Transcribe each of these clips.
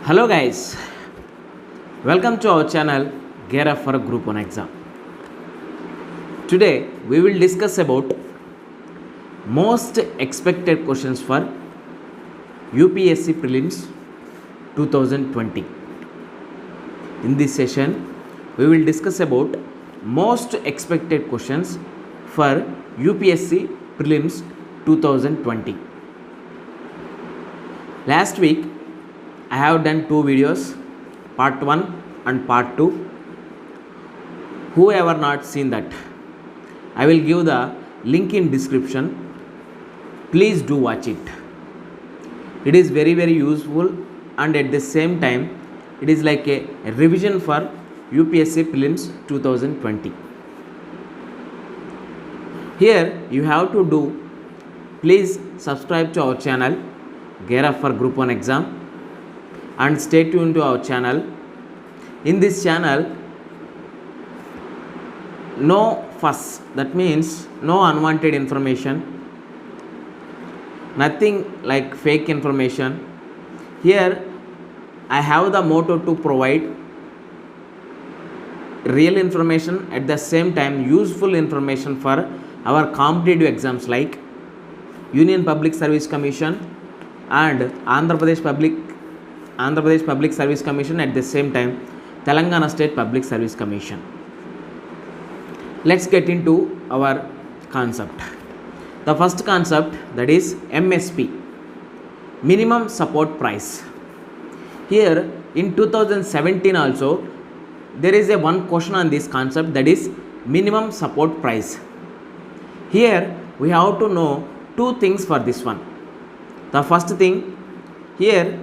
Hello guys, welcome to our channel Gear Up for Group 1 exam. Today we will discuss about most expected questions for UPSC Prelims 2020. In this session we will discuss about most expected questions for UPSC Prelims 2020. Last week I have done two videos, part 1 and part 2. Whoever not seen that, I will give the link in description. Please do watch it. It is very useful, and at the same time it is like a revision for UPSC Prelims 2020. Here you have to do, please subscribe to our channel Gear Up for Group 1 exam and stay tuned to our channel. In this channel, no fuss, that means no unwanted information, nothing like fake information. Here I have the motto to provide real information, at the same time useful information for our competitive exams like Union Public Service Commission and Andhra Pradesh Public Service Commission, at the same time Telangana State Public Service Commission. Let's get into our concept. The first concept, that is MSP, minimum support price. Here in 2017 also there is a one question on this concept, that is minimum support price. Here we have to know two things for this one. The first thing, here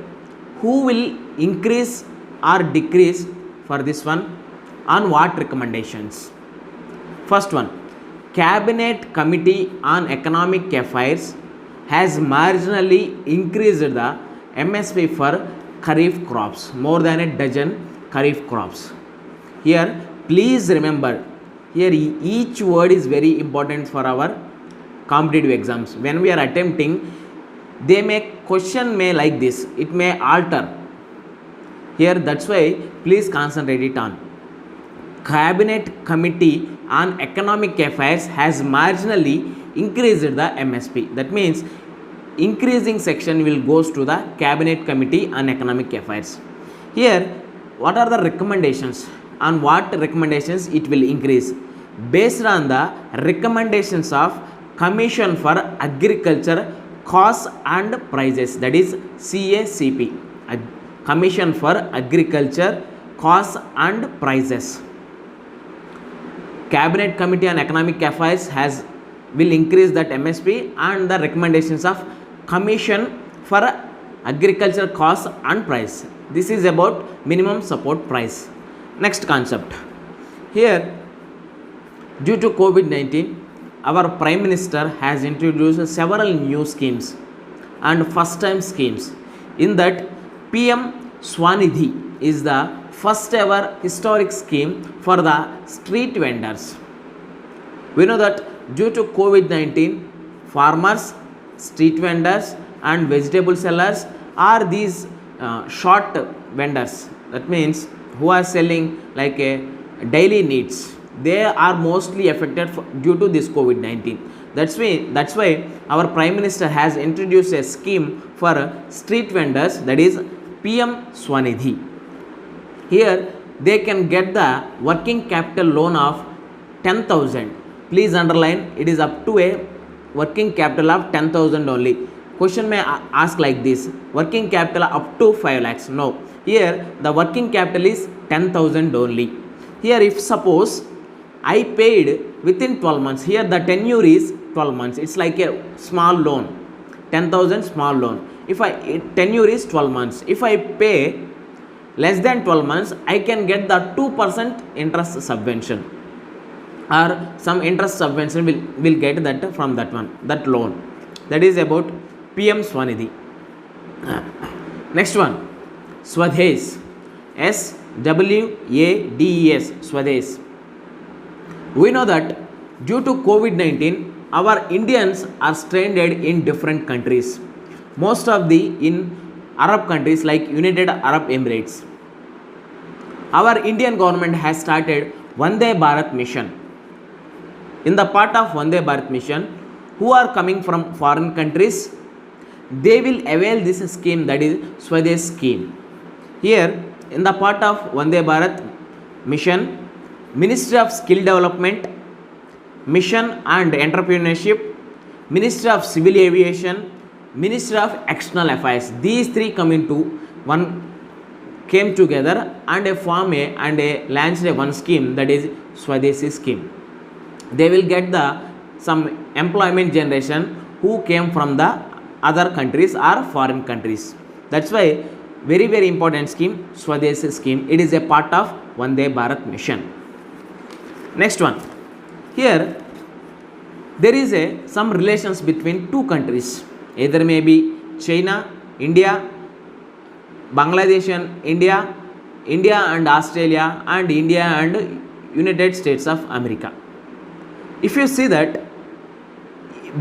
who will increase or decrease for this one, on what recommendations? First one, Cabinet Committee on Economic Affairs has marginally increased the MSP for Kharif crops, more than a dozen Kharif crops. Here please remember, here each word is very important for our competitive exams. When we are attempting, they may question may like this, it may alter here, that's why please concentrate it on. Cabinet Committee on Economic Affairs has marginally increased the MSP. That means increasing section will goes to the Cabinet Committee on Economic Affairs. Here what are the recommendations, on what recommendations it will increase? Based on the recommendations of Commission for Agriculture Costs and Prices, that is CACP, Commission for Agriculture Costs and Prices. Cabinet Committee on Economic Affairs will increase that MSP, and the recommendations of Commission for Agriculture Costs and Price. This is about minimum support price. Next concept, here due to COVID-19, our Prime Minister has introduced several new schemes and first time schemes. In that, PM Swanidhi is the first ever historic scheme for the street vendors. We know that due to COVID-19, farmers, street vendors and vegetable sellers are these short vendors, that means who are selling like a daily needs, they are mostly affected due to this COVID-19. That's why our Prime Minister has introduced a scheme for street vendors, that is PM Swanidhi. Here they can get the working capital loan of 10,000. Please underline, it is up to a working capital of 10,000 only. Question may ask like this, working capital up to 5 lakhs. No, here the working capital is 10,000 only. Here if suppose I paid within 12 months, here the tenure is 12 months, it's like a small loan, 10,000 small loan. If tenure is 12 months, if I pay less than 12 months, I can get the 2% interest subvention, or some interest subvention will get that from that one, that loan. That is about PM Swanidhi. Next one, Swadesh, SWADES, Swadesh. We know that due to COVID-19, our Indians are stranded in different countries. Most of the in Arab countries like United Arab Emirates. Our Indian government has started Vande Bharat mission. In the part of Vande Bharat mission, who are coming from foreign countries, they will avail this scheme, that is Swadesh scheme. Here in the part of Vande Bharat mission, Ministry of Skill Development, Mission and Entrepreneurship, Ministry of Civil Aviation, Ministry of External Affairs, these three come into one, came together and launched one scheme, that is Swadeshi scheme. They will get the some employment generation who came from the other countries or foreign countries. That's why very important scheme, Swadeshi scheme. It is a part of Vande Bharat mission. Next one, here there is some relations between two countries, either may be China, India, Bangladesh and India, India and Australia, and India and United States of America. If you see that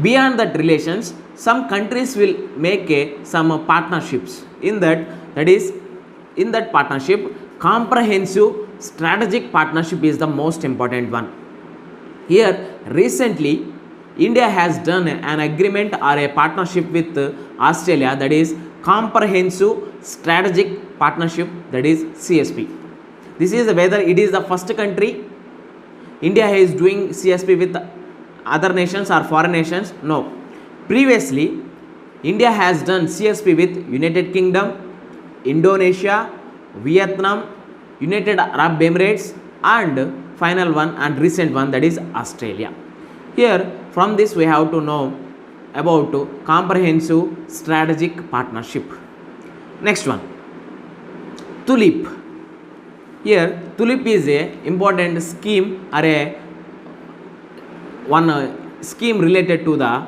beyond that relations, some countries will make some partnerships. In that is in that partnership, comprehensive strategic partnership is the most important one. Here recently India has done an agreement or a partnership with Australia, that is comprehensive strategic partnership, that is CSP. This is whether it is the first country India is doing CSP with other nations or foreign nations. No, previously India has done CSP with United Kingdom, Indonesia, Vietnam, United Arab Emirates, and final one and recent one, that is Australia. Here from this we have to know about comprehensive strategic partnership. Next one, TULIP. Here TULIP is a important scheme or a scheme related to the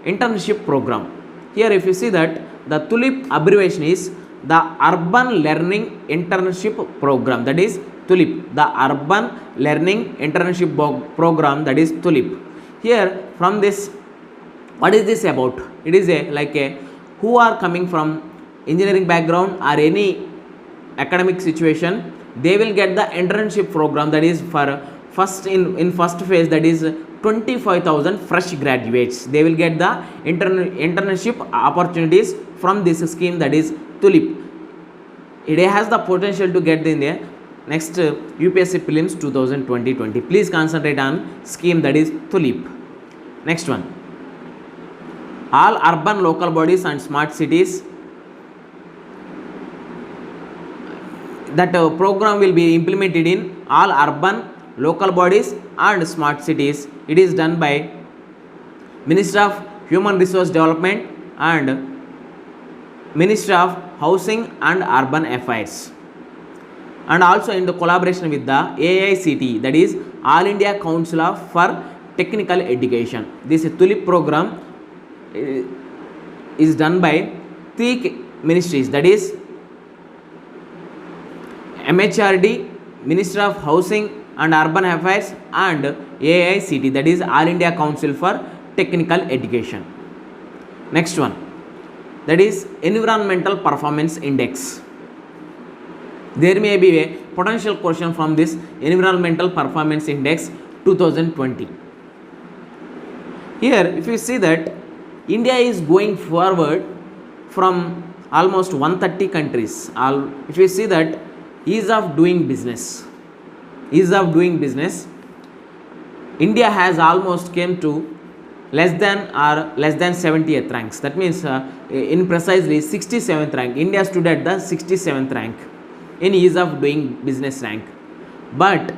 internship program. Here if you see that the TULIP abbreviation is the Urban Learning Internship Program, that is TULIP, the Urban Learning Internship Program, that is TULIP. Here from this, what is this about? It is who are coming from engineering background or any academic situation, they will get the internship program, that is for first in first phase, that is 25,000 fresh graduates. They will get the internship opportunities from this scheme, that is TULIP. It has the potential to get in the next UPSC prelims 2020. Please concentrate on scheme, that is TULIP. Next one, all urban local bodies and smart cities. That program will be implemented in all urban local bodies and smart cities. It is done by Ministry of Human Resource Development and Ministry of Housing and Urban Affairs, and also in the collaboration with the AICTE, that is All India Council for Technical Education. This TULIP program is done by three ministries, that is MHRD, Ministry of Housing and Urban Affairs, and AICTE, that is All India Council for Technical Education. Next one, that is Environmental Performance Index. There may be a potential question from this Environmental Performance Index 2020. Here if you see that India is going forward from almost 130 countries. If you see that ease of doing business, India has almost came to less than 70th ranks. That means in precisely 67th rank. India stood at the 67th rank in ease of doing business rank. But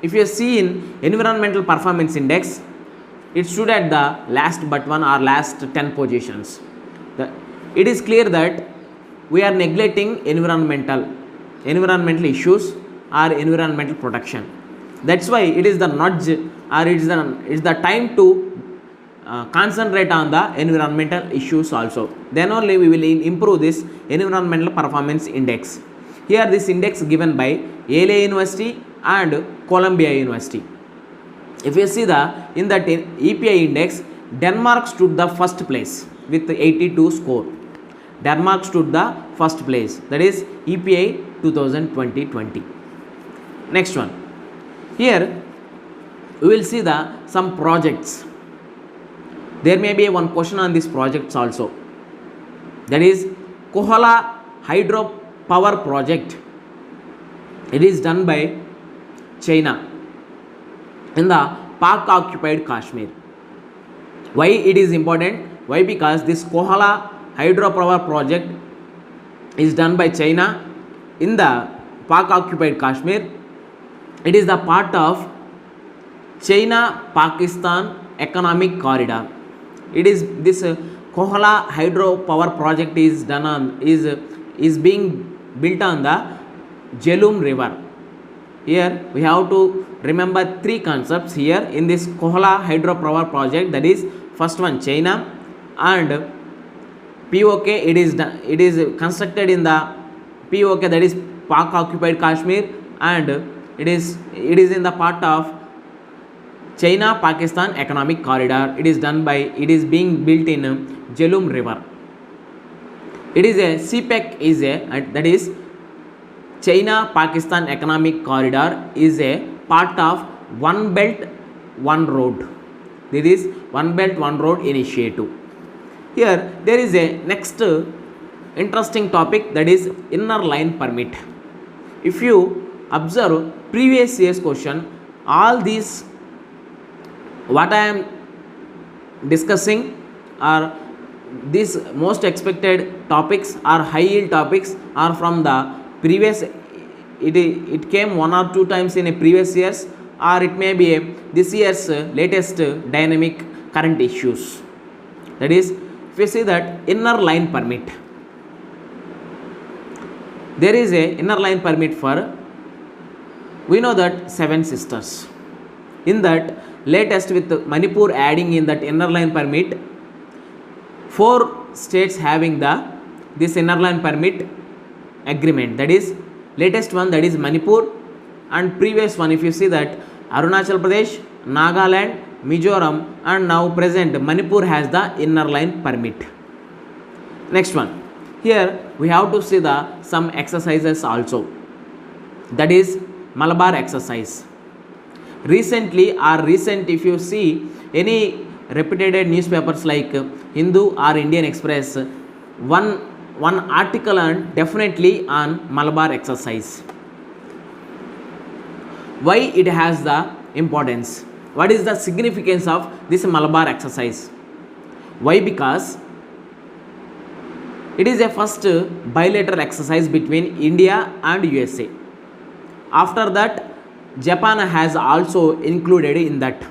if you see in Environmental Performance Index, it stood at the last 10 positions. It is clear that we are neglecting environmental issues or environmental protection. That's why it is the nudge, or it is the time to concentrate on the environmental issues also. Then only we will improve this Environmental Performance Index. Here this index given by Yale University and Columbia University. If you see in that EPI index, Denmark stood the first place with 82 score. Denmark stood the first place, that is EPI 2020. Next one, here we will see the some projects. There may be one question on these projects also, that is Kohala hydro power project. It is done by China in the Pak occupied Kashmir. Why it is important? Why? Because this Kohala hydropower project is done by China in the Pak occupied Kashmir. It is the part of China Pakistan economic corridor. It is this Kohala hydropower project is done on is being built on the Jhelum river. Here we have to remember three concepts here in this Kohala hydropower project, that is first one China, and POK it is constructed in the POK, that is Pak occupied Kashmir, and it is in the part of China Pakistan economic corridor. It is being built in Jhelum river. It is a CPEC that is China Pakistan economic corridor is a part of One Belt One Road. This is One Belt One Road initiative. Here there is a next interesting topic, that is inner line permit. If you observe previous year's question, all these what I am discussing are these most expected topics or high yield topics are from the previous. It came one or two times in a previous years, or it may be this year's latest dynamic current issues. That is, if you see that inner line permit, there is a inner line permit for, we know that 7 sisters. In that latest with Manipur adding in that inner line permit, 4 states having this inner line permit agreement. That is latest one, that is Manipur, and previous one if you see that Arunachal Pradesh, Nagaland, Mizoram, and now present Manipur has the inner line permit. Next one, here we have to see some exercises also, that is Malabar exercise. Recent if you see any reputed newspapers like Hindu or Indian Express, one article on definitely on Malabar exercise. Why it has the importance? What is the significance of this Malabar exercise? Why? Because it is a first bilateral exercise between India and USA. After that, Japan has also included in that.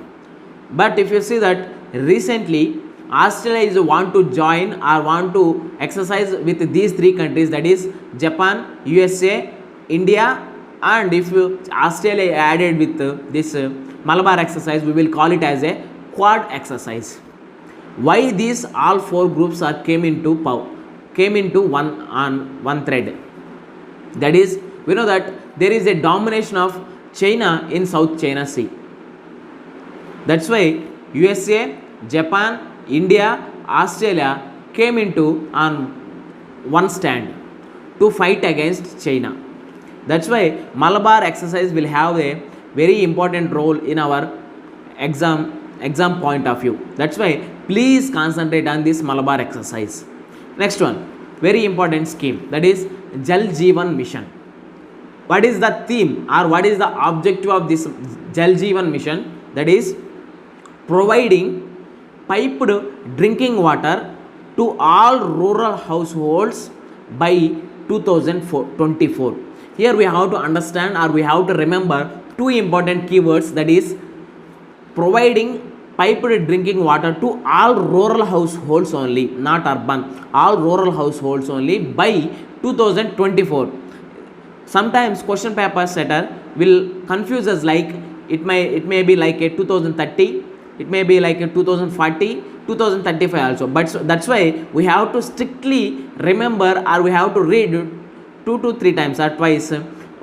But if you see that recently Australia is want to join or want to exercise with these 3 countries, that is Japan, USA, India, and if Australia added with this Malabar exercise, we will call it as a Quad exercise. Why these all 4 groups came into one thread? That is, we know that there is a domination of China in South China Sea. That's why USA, Japan, India, Australia came into on one stand to fight against China. That's why Malabar exercise will have a very important role in our exam point of view. That's why please concentrate on this Malabar exercise. Next one, very important scheme, that is Jal Jeevan Mission. What is the theme or what is the objective of this Jal Jeevan Mission? That is providing piped drinking water to all rural households by 2024. Here we have to understand or we have to remember 2 important keywords, that is providing piped drinking water to all rural households only, not urban, all rural households only by 2024. Sometimes question paper setter will confuse us, like it may be like a 2030, it may be like a 2040, 2035 also, but that's why we have to strictly remember or we have to read 2 to 3 times or twice.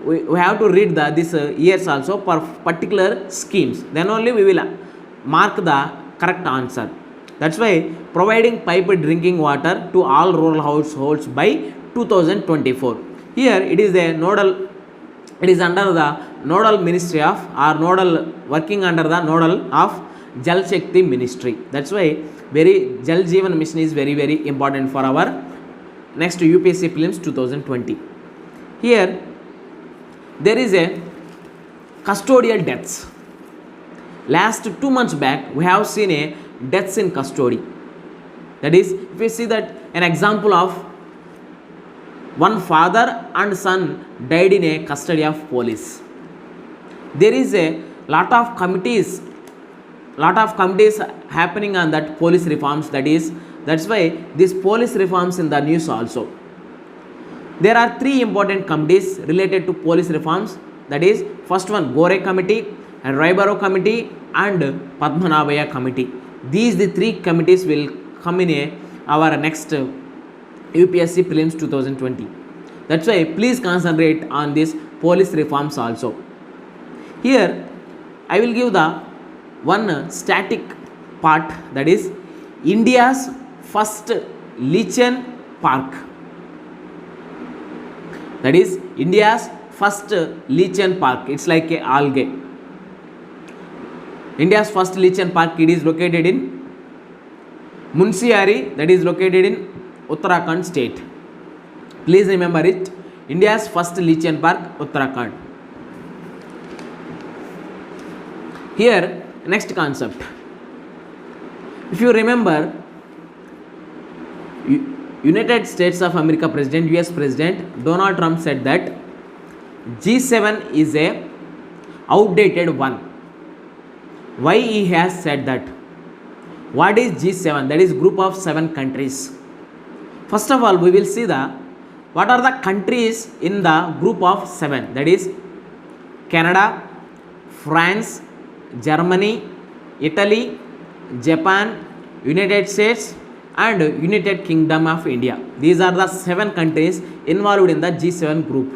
We have to read this years also for particular schemes, then only we will mark the correct answer. That's why providing piped drinking water to all rural households by 2024. Here it is a nodal, it is under the nodal ministry of, or nodal, working under the nodal of Jal Shakti ministry. That's why very Jal Jeevan mission is very very important for our next UPSC prelims 2020. Here there is a custodial deaths. Last 2 months back we have seen a deaths in custody. That is, if we see that an example of one father and son died in a custody of police, there is a lot of committees happening on that police reforms. That's why this police reforms in the news also. There are 3 important committees related to police reforms. That is, first one Gore committee, and Raibaro committee, and Padmanabhaya committee. These the 3 committees will come in our next UPSC prelims 2020. That's why please concentrate on this police reforms also. Here I will give the one static part, that is India's first lichen park. That is India's first lichen park. It's like a algae. India's first lichen park, it is located in Munsiari, that is located in Uttarakhand state. Please remember it. India's first lichen park, Uttarakhand. Here next concept. If you remember, United States of America President, US President Donald Trump said that G7 is a outdated one. Why he has said that? What is G7? That is group of 7 countries. First of all, we will see what are the countries in the group of 7. That is Canada, France, Germany, Italy, Japan, United States, and United Kingdom of India. These are the 7 countries involved in the G7 group.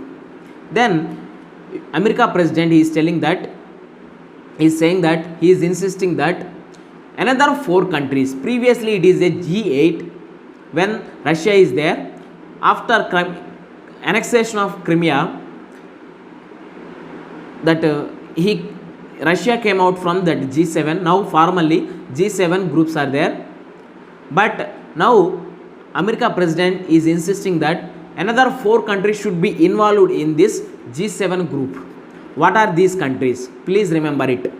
Then America President is telling that, he is saying that, he is insisting that another 4 countries, previously it is a G8 when Russia is there. After annexation of Crimea, that Russia came out from that G7. Now formally G7 groups are there, but now America President is insisting that another 4 countries should be involved in this G7 group. What are these countries? Please remember it.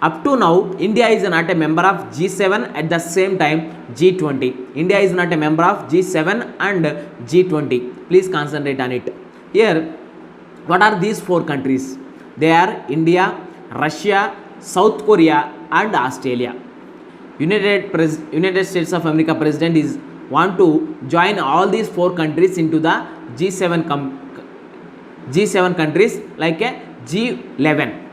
Up to now, India is not a member of G7, at the same time G20. India is not a member of G7 and G20. Please concentrate on it. Here, what are these 4 countries? They are India, Russia, South Korea, and Australia. United States of America President is want to join all these 4 countries into the G7 countries like a G11.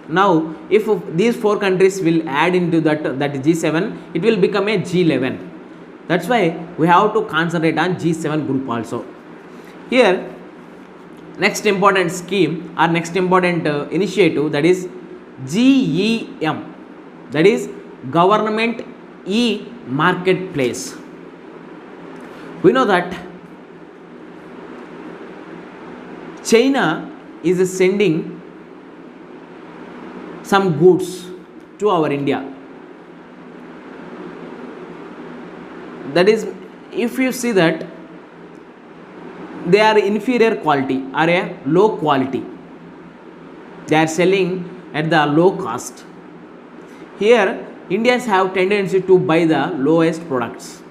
Now if these 4 countries will add into that G7, it will become a G11. That's why we have to concentrate on G7 group also. Here next important scheme or next important initiative, that is GEM, that is Government E-Marketplace. We know that China is sending some goods to our India. That is, if you see that they are inferior quality or a low quality, they are selling at the low cost. Here Indians have tendency to buy the lowest products.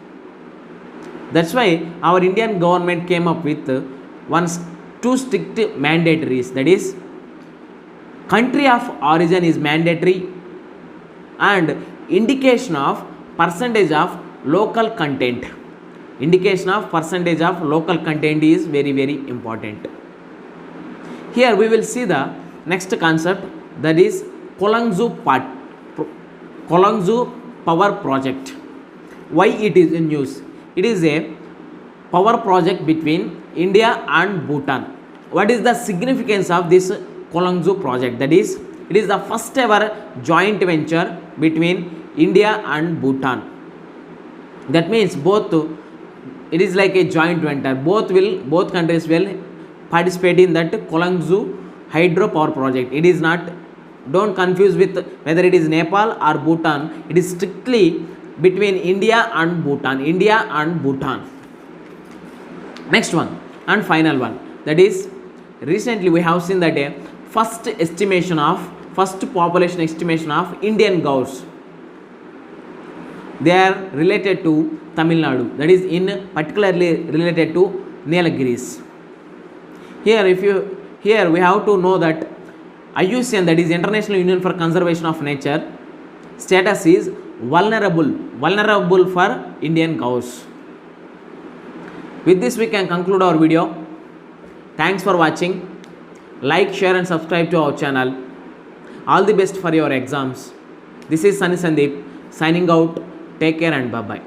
That's why our Indian government came up with 2 strict mandatories. That is, country of origin is mandatory, and indication of percentage of local content. Indication of percentage of local content is very very important. Here we will see the next concept, that is Kolangzhu power project. Why it is in news? It is a power project between India and Bhutan. What is the significance of this Kolangzhu project? That is, it is the first ever joint venture between India and Bhutan. That means both, it is like a joint venture. Both countries will participate in that Kolangzu hydro power project. It is not, don't confuse with whether it is Nepal or Bhutan. It is strictly between India and Bhutan. India and Bhutan. Next one and final one, that is recently we have seen that a first population estimation of Indian Gaurs. They are related to Tamil Nadu, that is in particularly related to Nilgiris. Here we have to know that IUCN, that is International Union for Conservation of Nature, status is vulnerable for Indian cows. With this we can conclude our video. Thanks for watching. Like, share and subscribe to our channel. All the best for your exams. This is Sunny Sandeep signing out. Take care and bye bye.